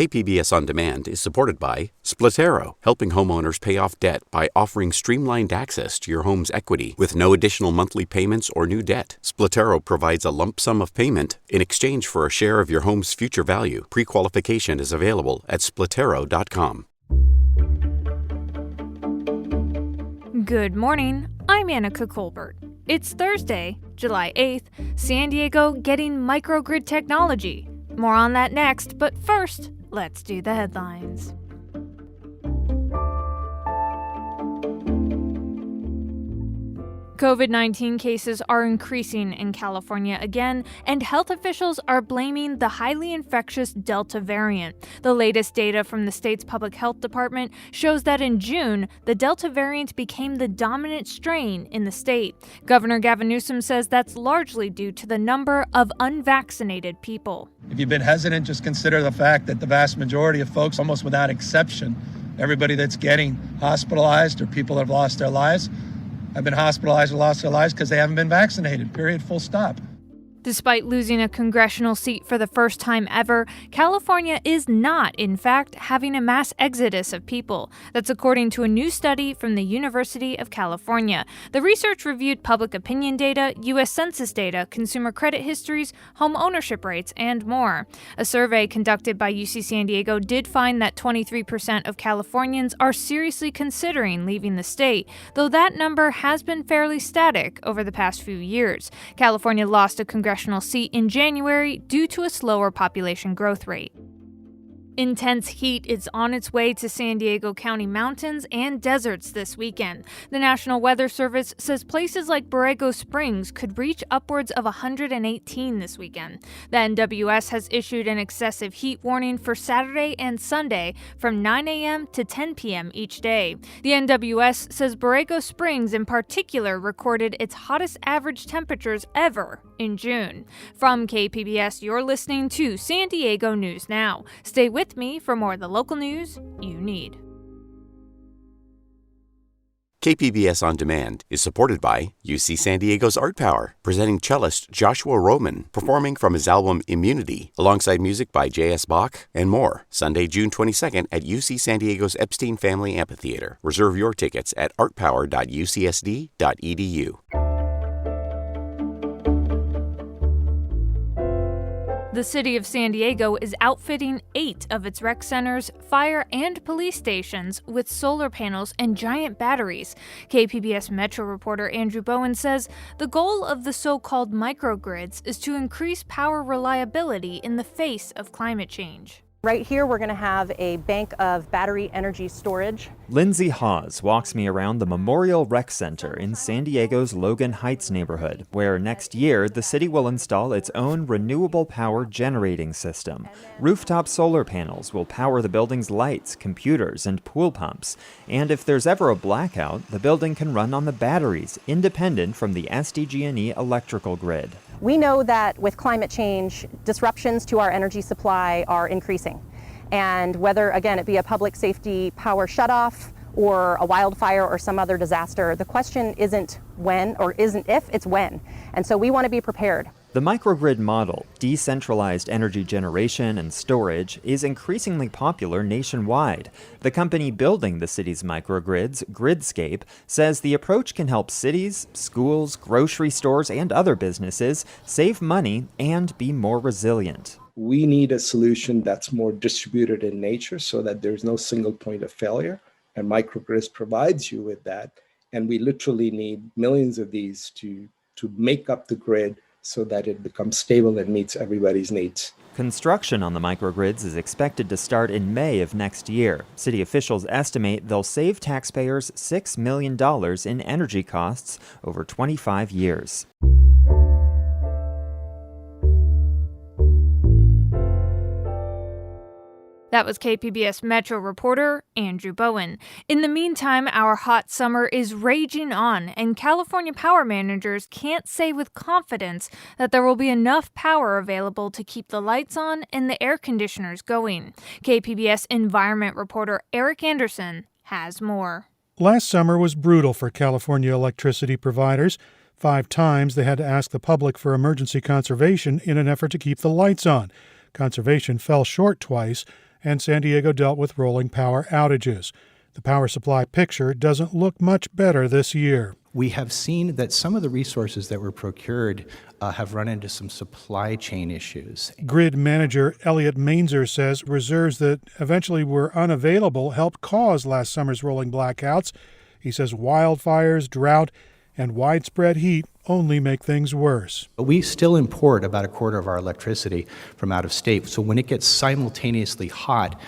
KPBS On Demand is supported by Splatero, helping homeowners pay off debt by offering streamlined access to your home's equity with no additional monthly payments or new debt. Splatero provides a lump sum of payment in exchange for a share of your home's future value. Pre-qualification is available at splatero.com. Good morning, I'm Annika Colbert. It's Thursday, July 8th, San Diego getting microgrid technology. More on that next, but first, let's do the headlines. COVID-19 cases are increasing in California again, and health officials are blaming the highly infectious Delta variant. The latest data from the state's public health department shows that in June, the Delta variant became the dominant strain in the state. Governor Gavin Newsom says that's largely due to the number of unvaccinated people. If you've been hesitant, just consider the fact that the vast majority of folks, almost without exception, everybody that's getting hospitalized or people that have lost their lives, have been hospitalized or lost their lives because they haven't been vaccinated, period, full stop. Despite losing a congressional seat for the first time ever, California is not, in fact, having a mass exodus of people. That's according to a new study from the University of California. The research reviewed public opinion data, U.S. Census data, consumer credit histories, home ownership rates, and more. A survey conducted by UC San Diego did find that 23% of Californians are seriously considering leaving the state, though that number has been fairly static over the past few years. California lost a congressional seat in January due to a slower population growth rate. Intense heat is on its way to San Diego County mountains and deserts this weekend. The National Weather Service says places like Borrego Springs could reach upwards of 118 this weekend. The NWS has issued an excessive heat warning for Saturday and Sunday from 9 a.m. to 10 p.m. each day. The NWS says Borrego Springs in particular recorded its hottest average temperatures ever in June. From KPBS, you're listening to San Diego News Now. Stay with me for more of the local news you need. KPBS On Demand is supported by UC San Diego's Art Power, presenting cellist Joshua Roman, performing from his album Immunity, alongside music by J.S. Bach and more. Sunday, June 22nd at UC San Diego's Epstein Family Amphitheater. Reserve your tickets at artpower.ucsd.edu. The city of San Diego is outfitting 8 of its rec centers, fire, and police stations with solar panels and giant batteries. KPBS Metro reporter Andrew Bowen says the goal of the so-called microgrids is to increase power reliability in the face of climate change. Right here, we're going to have a bank of battery energy storage. Lindsay Hawes walks me around the Memorial Rec Center in San Diego's Logan Heights neighborhood, where next year the city will install its own renewable power generating system. Rooftop solar panels will power the building's lights, computers, and pool pumps. And if there's ever a blackout, the building can run on the batteries, independent from the SDG&E electrical grid. We know that with climate change, disruptions to our energy supply are increasing. And whether, again, it be a public safety power shutoff or a wildfire or some other disaster, the question isn't when or isn't if, it's when. And so we want to be prepared. The microgrid model, decentralized energy generation and storage, is increasingly popular nationwide. The company building the city's microgrids, Gridscape, says the approach can help cities, schools, grocery stores, and other businesses save money and be more resilient. We need a solution that's more distributed in nature so that there's no single point of failure, and microgrids provides you with that. And we literally need millions of these to make up the grid so that it becomes stable and meets everybody's needs. Construction on the microgrids is expected to start in May of next year. City officials estimate they'll save taxpayers $6 million in energy costs over 25 years. That was KPBS Metro reporter Andrew Bowen. In the meantime, our hot summer is raging on, and California power managers can't say with confidence that there will be enough power available to keep the lights on and the air conditioners going. KPBS environment reporter Eric Anderson has more. Last summer was brutal for California electricity providers. 5 times they had to ask the public for emergency conservation in an effort to keep the lights on. Conservation fell short twice, and San Diego dealt with rolling power outages. The power supply picture doesn't look much better this year. We have seen that some of the resources that were procured have run into some supply chain issues. Grid manager Elliot Mainzer says reserves that eventually were unavailable helped cause last summer's rolling blackouts. He says wildfires, drought, and widespread heat only make things worse. But we still import about a quarter of our electricity from out of state. So when it gets simultaneously hot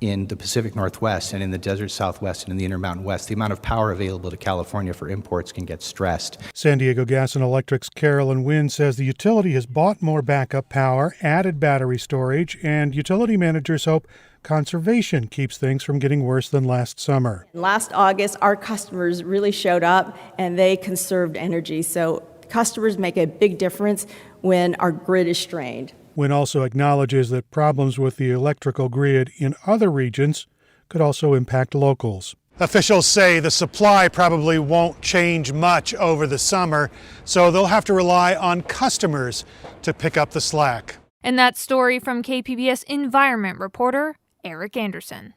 in the Pacific Northwest and in the desert Southwest and in the Intermountain West, the amount of power available to California for imports can get stressed. San Diego Gas and Electric's Carolyn Wynn says the utility has bought more backup power, added battery storage, and utility managers hope conservation keeps things from getting worse than last summer. Last August, our customers really showed up and they conserved energy. So customers make a big difference when our grid is strained. Wynn also acknowledges that problems with the electrical grid in other regions could also impact locals. Officials say the supply probably won't change much over the summer, so they'll have to rely on customers to pick up the slack. And that story from KPBS environment reporter Eric Anderson.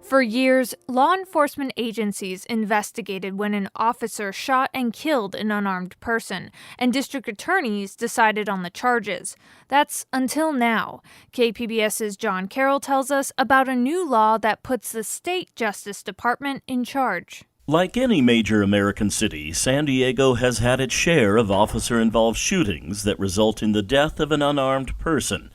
For years, law enforcement agencies investigated when an officer shot and killed an unarmed person, and district attorneys decided on the charges. That's until now. KPBS's John Carroll tells us about a new law that puts the state Justice Department in charge. Like any major American city, San Diego has had its share of officer-involved shootings that result in the death of an unarmed person.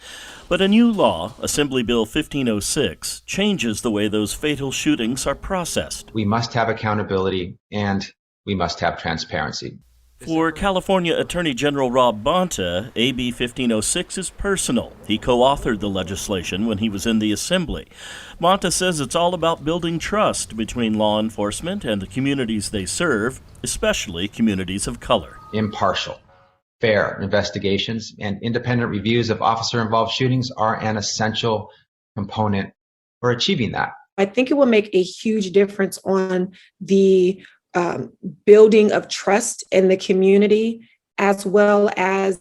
But a new law, Assembly Bill 1506, changes the way those fatal shootings are processed. We must have accountability and we must have transparency. For California Attorney General Rob Bonta, AB 1506 is personal. He co-authored the legislation when he was in the Assembly. Bonta says it's all about building trust between law enforcement and the communities they serve, especially communities of color. Impartial, fair investigations and independent reviews of officer-involved shootings are an essential component for achieving that. I think it will make a huge difference on the building of trust in the community, as well as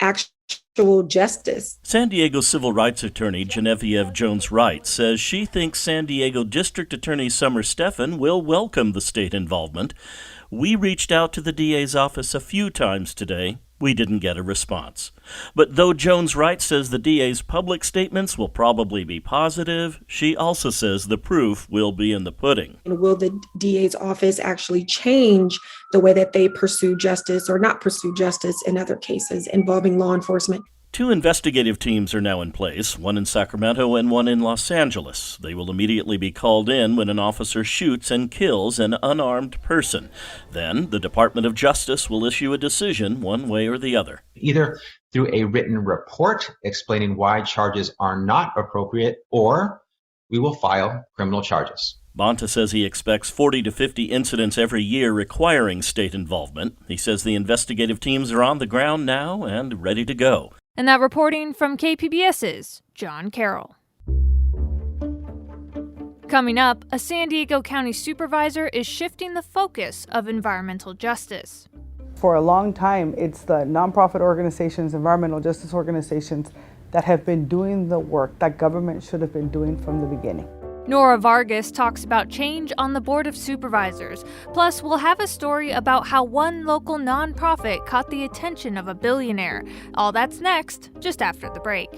actual justice. San Diego civil rights attorney Genevieve Jones-Wright says she thinks San Diego District Attorney Summer Stephan will welcome the state involvement. We reached out to the DA's office a few times today. We didn't get a response. But though Jones-Wright says the DA's public statements will probably be positive, she also says the proof will be in the pudding. And will the DA's office actually change the way that they pursue justice or not pursue justice in other cases involving law enforcement? 2 investigative teams are now in place, one in Sacramento and one in Los Angeles. They will immediately be called in when an officer shoots and kills an unarmed person. Then the Department of Justice will issue a decision one way or the other. Either through a written report explaining why charges are not appropriate, or we will file criminal charges. Bonta says he expects 40 to 50 incidents every year requiring state involvement. He says the investigative teams are on the ground now and ready to go. And that reporting from KPBS's John Carroll. Coming up, a San Diego County supervisor is shifting the focus of environmental justice. For a long time, it's the nonprofit organizations, environmental justice organizations that have been doing the work that government should have been doing from the beginning. Nora Vargas talks about change on the Board of Supervisors. Plus, we'll have a story about how one local nonprofit caught the attention of a billionaire. All that's next, just after the break.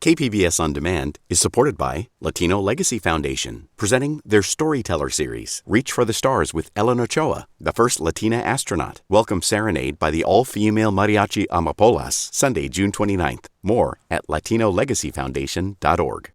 KPBS On Demand is supported by Latino Legacy Foundation, presenting their Storyteller series, Reach for the Stars with Ellen Ochoa, the first Latina astronaut. Welcome Serenade by the all-female mariachi Amapolas, Sunday, June 29th. More at latinolegacyfoundation.org.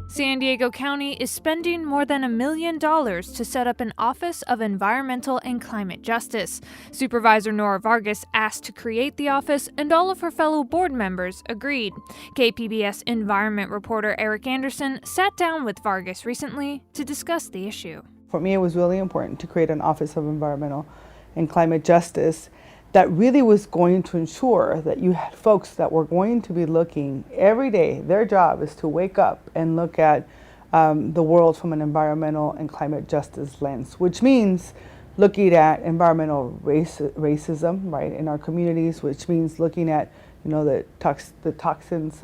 San Diego County is spending more than $1 million to set up an Office of Environmental and Climate Justice. Supervisor Nora Vargas asked to create the office, and all of her fellow board members agreed. KPBS environment reporter Eric Anderson sat down with Vargas recently to discuss the issue. For me, it was really important to create an Office of Environmental and Climate Justice that really was going to ensure that you had folks that were going to be looking every day. Their job is to wake up and look at the world from an environmental and climate justice lens, which means looking at environmental racism, right, in our communities, which means looking at, the toxins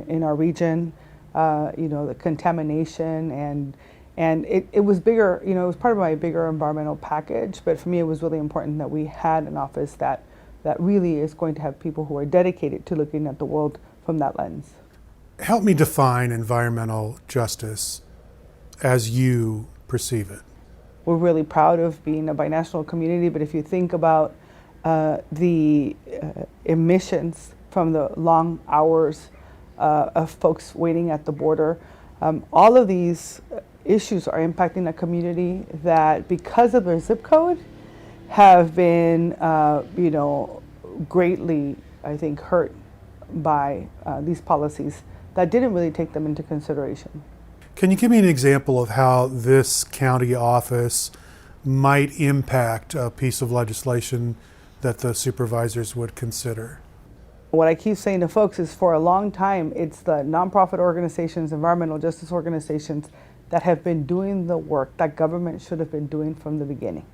in our region, the contamination, and it was bigger, it was part of my bigger environmental package, but for me it was really important that we had an office that really is going to have people who are dedicated to looking at the world from that lens. Help me define environmental justice as you perceive it. We're really proud of being a binational community, but if you think about the emissions from the long hours of folks waiting at the border, all of these issues are impacting a community that, because of their zip code, have been, greatly, I think, hurt by these policies that didn't really take them into consideration. Can you give me an example of how this county office might impact a piece of legislation that the supervisors would consider? What I keep saying to folks is, for a long time, it's the nonprofit organizations, environmental justice organizations that have been doing the work that government should have been doing from the beginning.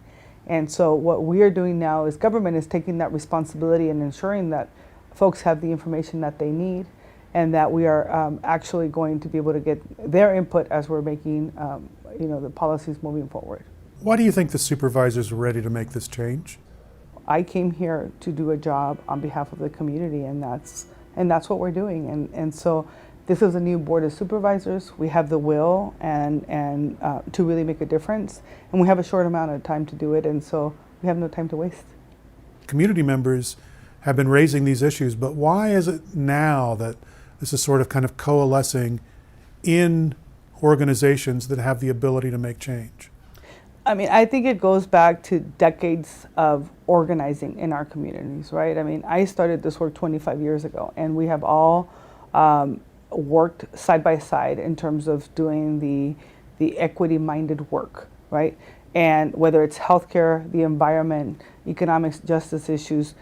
And so what we are doing now is government is taking that responsibility and ensuring that folks have the information that they need, and that we are actually going to be able to get their input as we're making the policies moving forward. Why do you think the supervisors are ready to make this change? I came here to do a job on behalf of the community, and that's what we're doing. And so this is a new board of supervisors. We have the will and to really make a difference, and we have a short amount of time to do it, and so we have no time to waste. Community members have been raising these issues, but why is it now that this is sort of kind of coalescing in organizations that have the ability to make change? I mean, I think it goes back to decades of organizing in our communities, right? I mean, I started this work 25 years ago, and we have all worked side by side in terms of doing the equity-minded work, right? And whether it's healthcare, the environment, economic justice issues,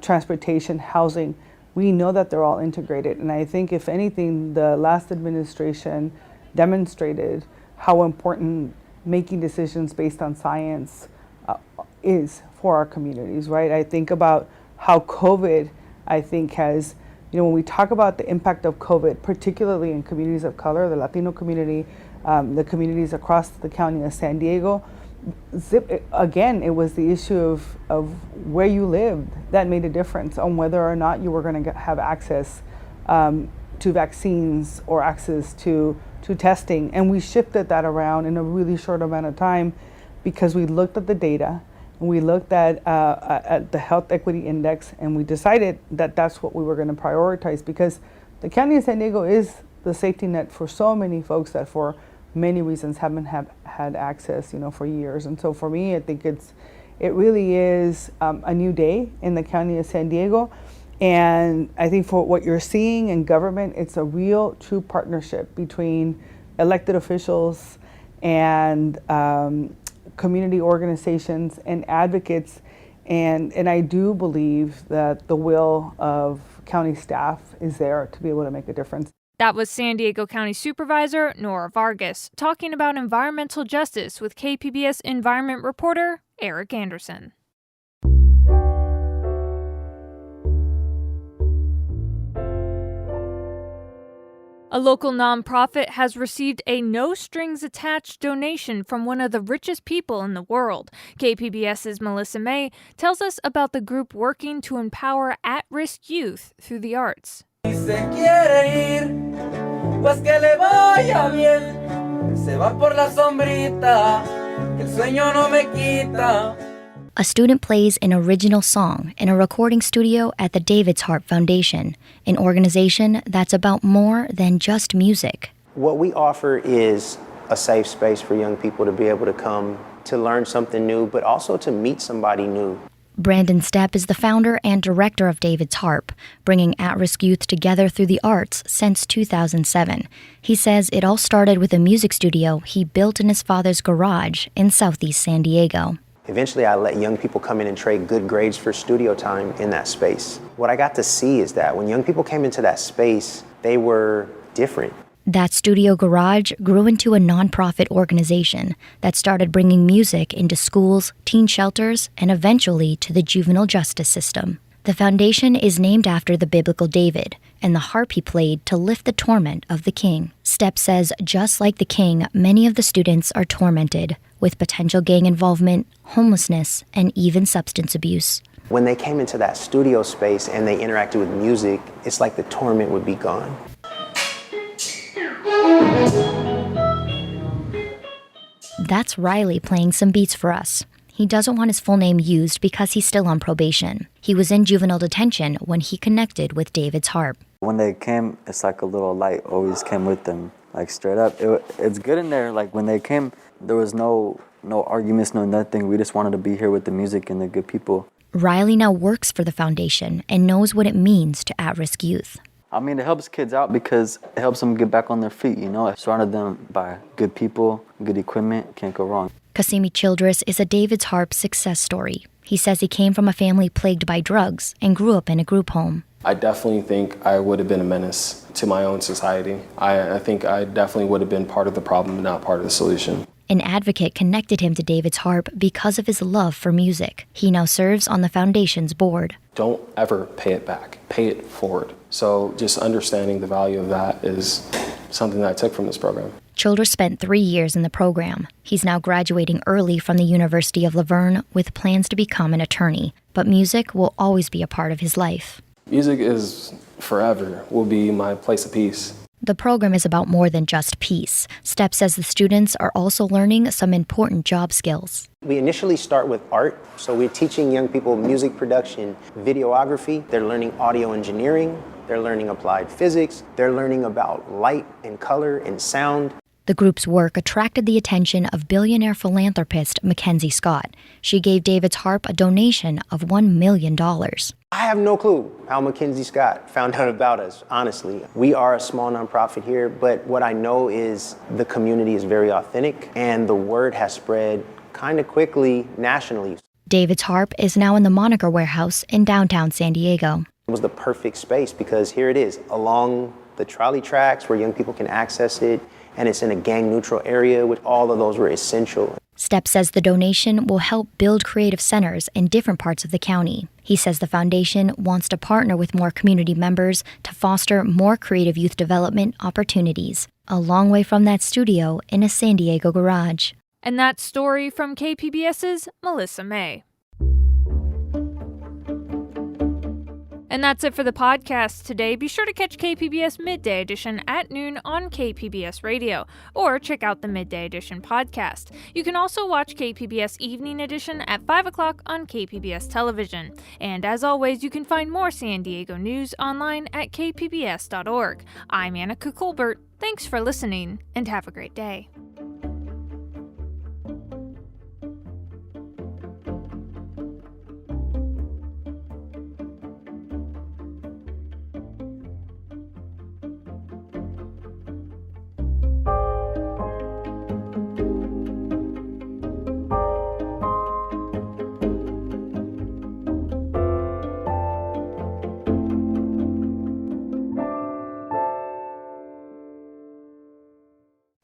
transportation, housing, we know that they're all integrated. And I think, if anything, the last administration demonstrated how important making decisions based on science is for our communities, right? I think about how COVID, I think, has, when we talk about the impact of COVID, particularly in communities of color, the Latino community, the communities across the county of San Diego, again, it was the issue of where you lived that made a difference on whether or not you were going to have access to vaccines or access to testing. And we shifted that around in a really short amount of time, because we looked at the data and we looked at the Health Equity Index, and we decided that that's what we were going to prioritize, because the County of San Diego is the safety net for so many folks that for many reasons haven't had access, for years. And so for me, I think it really is a new day in the County of San Diego. And I think for what you're seeing in government, it's a real, true partnership between elected officials and community organizations and advocates. And I do believe that the will of county staff is there to be able to make a difference. That was San Diego County Supervisor Nora Vargas talking about environmental justice with KPBS environment reporter Eric Anderson. A local nonprofit has received a no-strings-attached donation from one of the richest people in the world. KPBS's Melissa May tells us about the group working to empower at-risk youth through the arts. A student plays an original song in a recording studio at the David's Heart Foundation, an organization that's about more than just music. What we offer is a safe space for young people to be able to come to learn something new, but also to meet somebody new. Brandon Stepp is the founder and director of David's Harp, bringing at-risk youth together through the arts since 2007. He says it all started with a music studio he built in his father's garage in Southeast San Diego. Eventually, I let young people come in and trade good grades for studio time in that space. What I got to see is that when young people came into that space, they were different. That studio garage grew into a nonprofit organization that started bringing music into schools, teen shelters, and eventually to the juvenile justice system. The foundation is named after the biblical David and the harp he played to lift the torment of the king. Stepp says just like the king, many of the students are tormented with potential gang involvement, homelessness, and even substance abuse. When they came into that studio space and they interacted with music, it's like the torment would be gone. That's Riley playing some beats for us. He doesn't want his full name used because he's still on probation. He was in juvenile detention when he connected with David's harp. When they came, it's like a little light always came with them, like straight up. It's good in there. Like when they came, there was no arguments, no nothing. We just wanted to be here with the music and the good people. Riley now works for the foundation and knows what it means to at-risk youth. I mean, it helps kids out because it helps them get back on their feet, you know. I surrounded them by good people, good equipment, can't go wrong. Kasimi Childress is a David's Harp success story. He says he came from a family plagued by drugs and grew up in a group home. I definitely think I would have been a menace to my own society. I think I definitely would have been part of the problem, not part of the solution. An advocate connected him to David's Harp because of his love for music. He now serves on the foundation's board. Don't ever pay it back. Pay it forward. So just understanding the value of that is something that I took from this program. Childress spent 3 years in the program. He's now graduating early from the University of Laverne with plans to become an attorney. But music will always be a part of his life. Music is forever, will be my place of peace. The program is about more than just peace. Stepp says the students are also learning some important job skills. We initially start with art, so we're teaching young people music production, videography. They're learning audio engineering. They're learning applied physics. They're learning about light and color and sound. The group's work attracted the attention of billionaire philanthropist Mackenzie Scott. She gave David's Harp a donation of $1 million. I have no clue how Mackenzie Scott found out about us, honestly. We are a small nonprofit here, but what I know is the community is very authentic and the word has spread kind of quickly nationally. David's Harp is now in the Moniker Warehouse in downtown San Diego. It was the perfect space because here it is along the trolley tracks where young people can access it, and it's in a gang-neutral area, which all of those were essential. Stepp says the donation will help build creative centers in different parts of the county. He says the foundation wants to partner with more community members to foster more creative youth development opportunities. A long way from that studio in a San Diego garage. And that story from KPBS's Melissa May. And that's it for the podcast today. Be sure to catch KPBS Midday Edition at noon on KPBS Radio, or check out the Midday Edition podcast. You can also watch KPBS Evening Edition at 5 o'clock on KPBS Television. And as always, you can find more San Diego news online at kpbs.org. I'm Annika Colbert. Thanks for listening, and have a great day.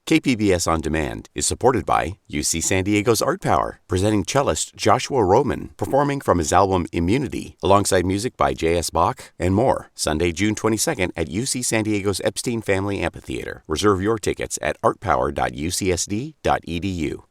KPBS On Demand is supported by UC San Diego's Art Power, presenting cellist Joshua Roman, performing from his album Immunity, alongside music by J.S. Bach and more, Sunday, June 22nd at UC San Diego's Epstein Family Amphitheater. Reserve your tickets at artpower.ucsd.edu.